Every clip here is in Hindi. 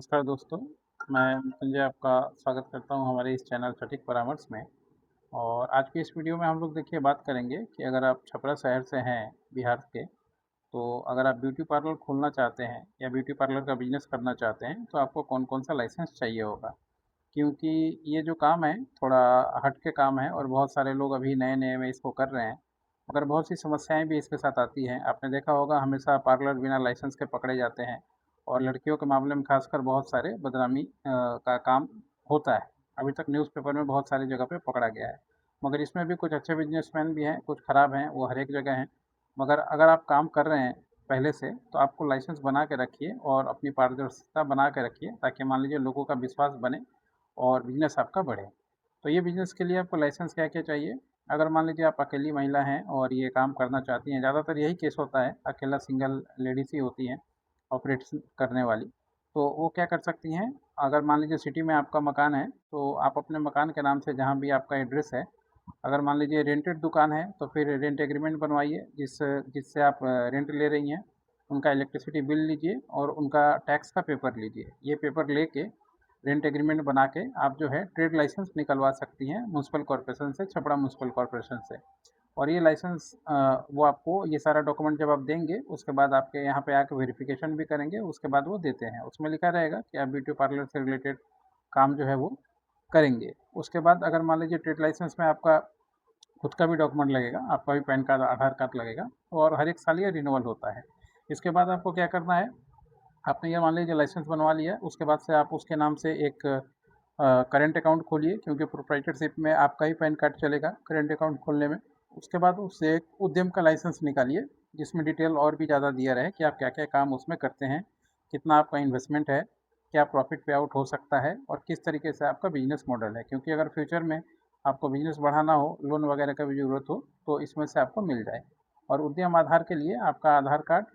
नमस्कार दोस्तों, मैं मृत्युंजय आपका स्वागत करता हूं हमारे इस चैनल सटीक परामर्श में। और आज की इस वीडियो में हम लोग देखिए बात करेंगे कि अगर आप छपरा शहर से हैं बिहार के, तो अगर आप ब्यूटी पार्लर खोलना चाहते हैं या ब्यूटी पार्लर का बिज़नेस करना चाहते हैं, तो आपको कौन-कौन सा लाइसेंस चाहिए होगा। क्योंकि ये जो काम है थोड़ा हट के काम है और बहुत सारे लोग अभी नए-नए में इसको कर रहे हैं, मगर बहुत सी समस्याएँ भी इसके साथ आती हैं। आपने देखा होगा हमेशा पार्लर बिना लाइसेंस के पकड़े जाते हैं और लड़कियों के मामले में खासकर बहुत सारे बदनामी का काम होता है। अभी तक न्यूज़पेपर में बहुत सारी जगह पे पकड़ा गया है। मगर इसमें भी कुछ अच्छे बिज़नेसमैन भी हैं, कुछ खराब हैं, वो हर एक जगह हैं। मगर अगर आप काम कर रहे हैं पहले से, तो आपको लाइसेंस बना के रखिए और अपनी पारदर्शिता बना के रखिए, ताकि मान लीजिए लोगों का विश्वास बने और बिज़नेस आपका बढ़े। तो ये बिज़नेस के लिए आपको लाइसेंस क्या-क्या चाहिए? अगर मान लीजिए आप अकेली महिला हैं और ये काम करना चाहती हैं, ज़्यादातर यही केस होता है, अकेला सिंगल लेडीज़ ही होती हैं ऑपरेशन करने वाली। तो वो क्या कर सकती हैं, अगर मान लीजिए सिटी में आपका मकान है, तो आप अपने मकान के नाम से जहाँ भी आपका एड्रेस है, अगर मान लीजिए रेंटेड दुकान है, तो फिर रेंट एग्रीमेंट बनवाइए जिससे आप रेंट ले रही हैं। उनका इलेक्ट्रिसिटी बिल लीजिए और उनका टैक्स का पेपर लीजिए। ये पेपर लेके रेंट एग्रीमेंट बना के आप जो है ट्रेड लाइसेंस निकलवा सकती हैं म्युनिसिपल कॉर्पोरेशन से, छपरा म्युनिसिपल कॉर्पोरेशन से। और ये लाइसेंस वो आपको ये सारा डॉक्यूमेंट जब आप देंगे, उसके बाद आपके यहाँ पे आके वेरिफिकेशन भी करेंगे, उसके बाद वो देते हैं। उसमें लिखा रहेगा कि आप ब्यूटी पार्लर से रिलेटेड काम जो है वो करेंगे। उसके बाद अगर मान लीजिए ट्रेड लाइसेंस में आपका खुद का भी डॉक्यूमेंट लगेगा, आपका भी पैन कार्ड, आधार कार्ड लगेगा और हर एक साल ये रिन्यूअल होता है। इसके बाद आपको क्या करना है, आपने ये मान लीजिए लाइसेंस बनवा लिया, उसके बाद से आप उसके नाम से एक करेंट अकाउंट खोलिए, क्योंकि प्रोप्राइटरशिप में आपका ही पैन कार्ड चलेगा करेंट अकाउंट खोलने में। उसके बाद उससे एक उद्यम का लाइसेंस निकालिए, जिसमें डिटेल और भी ज़्यादा दिया रहे कि आप क्या-क्या काम उसमें करते हैं, कितना आपका इन्वेस्टमेंट है, क्या प्रॉफिट पे आउट हो सकता है और किस तरीके से आपका बिज़नेस मॉडल है। क्योंकि अगर फ्यूचर में आपको बिज़नेस बढ़ाना हो, लोन वगैरह का भी ज़रूरत हो, तो इसमें से आपको मिल जाए। और उद्यम आधार के लिए आपका आधार कार्ड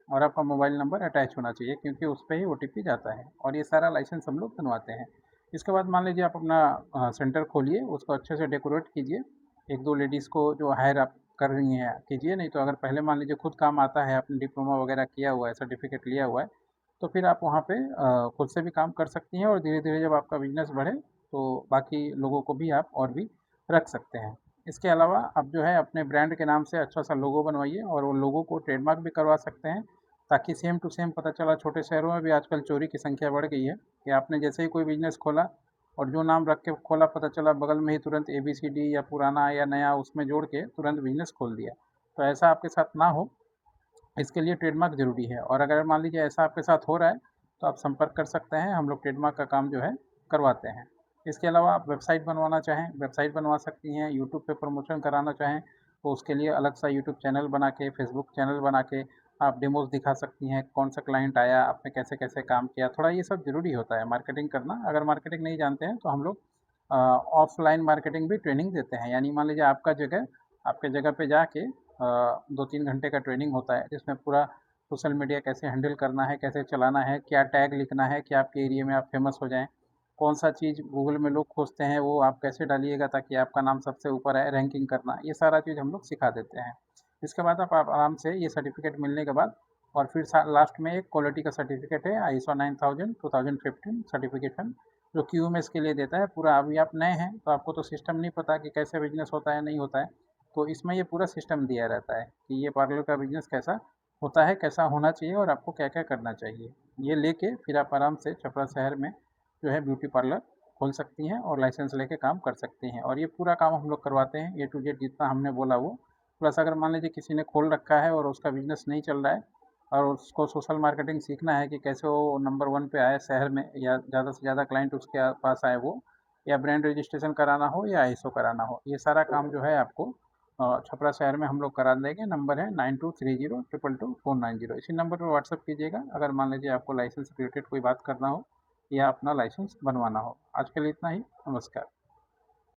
और आपका मोबाइल नंबर अटैच होना चाहिए, क्योंकि उस पे ही ओटीपी जाता है और ये सारा लाइसेंस हम लोग बनवाते हैं। इसके बाद मान लीजिए आप अपना सेंटर खोलिए, उसको अच्छे से डेकोरेट कीजिए। 1-2 लेडीज़ को जो हायर आप कर रही हैं कीजिए, नहीं तो अगर पहले मान लीजिए खुद काम आता है, आपने डिप्लोमा वगैरह किया हुआ है, सर्टिफिकेट लिया हुआ है, तो फिर आप वहाँ पे खुद से भी काम कर सकती हैं और धीरे-धीरे जब आपका बिज़नेस बढ़े, तो बाकी लोगों को भी आप और भी रख सकते हैं। इसके अलावा आप जो है अपने ब्रांड के नाम से अच्छा-सा लोगो बनवाइए और वो लोगो को ट्रेडमार्क भी करवा सकते हैं, ताकि सेम टू सेम पता चला। छोटे शहरों में भी आजकल चोरी की संख्या बढ़ गई है कि आपने जैसे ही कोई बिज़नेस खोला और जो नाम रख के खोला, पता चला बगल में ही तुरंत एबीसीडी या पुराना या नया उसमें जोड़ के तुरंत बिज़नेस खोल दिया। तो ऐसा आपके साथ ना हो, इसके लिए ट्रेडमार्क ज़रूरी है। और अगर मान लीजिए ऐसा आपके साथ हो रहा है, तो आप संपर्क कर सकते हैं, हम लोग ट्रेडमार्क का काम जो है करवाते हैं। इसके अलावा आप वेबसाइट बनवाना चाहें, वेबसाइट बनवा सकती हैं। यूट्यूब पे प्रमोशन कराना चाहें, तो उसके लिए अलग सा यूट्यूब चैनल बना के, फेसबुक चैनल बना के आप डेमोज़ दिखा सकती हैं, कौन सा क्लाइंट आया, आपने कैसे-कैसे काम किया। थोड़ा ये सब ज़रूरी होता है मार्केटिंग करना। अगर मार्केटिंग नहीं जानते हैं, तो हम लोग ऑफ़लाइन मार्केटिंग भी ट्रेनिंग देते हैं। यानी मान लीजिए आपके जगह पे जाके 2-3 घंटे का ट्रेनिंग होता है, जिसमें पूरा सोशल मीडिया कैसे हैंडल करना है, कैसे चलाना है, क्या टैग लिखना है कि आपके एरिया में आप फ़ेमस हो जाएँ। कौन-सा चीज़ गूगल में लोग खोजते हैं, वो आप कैसे डालिएगा ताकि आपका नाम सबसे ऊपर आए, रैंकिंग करना, ये सारा चीज़ हम लोग सिखा देते हैं। इसके बाद आप आराम से ये सर्टिफ़िकेट मिलने के बाद और फिर लास्ट में एक क्वालिटी का सर्टिफ़िकेट है, आईएसओ 9000 2015 सर्टिफ़िकेशन, जो क्यूएमएस के लिए देता है पूरा। अभी आप नए हैं, तो आपको तो सिस्टम नहीं पता कि कैसे बिज़नेस होता है, नहीं होता है। तो इसमें ये पूरा सिस्टम दिया रहता है कि ये पार्लर का बिज़नेस कैसा होता है, कैसा होना चाहिए और आपको क्या-क्या करना चाहिए। ये लेके फिर आप आराम से छपरा शहर में जो है ब्यूटी पार्लर खोल सकती हैं और लाइसेंस लेके काम कर सकती हैं। और ये पूरा काम हम लोग करवाते हैं, ए टू जेड जितना हमने बोला वो। प्लस अगर मान लीजिए किसी ने खोल रखा है और उसका बिज़नेस नहीं चल रहा है और उसको सोशल मार्केटिंग सीखना है कि कैसे वो नंबर 1 पे आए शहर में या ज़्यादा से ज़्यादा क्लाइंट उसके पास आए वो, या ब्रांड रजिस्ट्रेशन कराना हो या आईएसओ कराना हो, ये सारा काम जो है आपको छपरा शहर में हम लोग करा देंगे। नंबर है 9230222490। इसी नंबर पर व्हाट्सएप कीजिएगा अगर मान लीजिए आपको लाइसेंस रिलेटेड कोई बात करना हो या अपना लाइसेंस बनवाना हो। आज के लिए इतना ही। नमस्कार।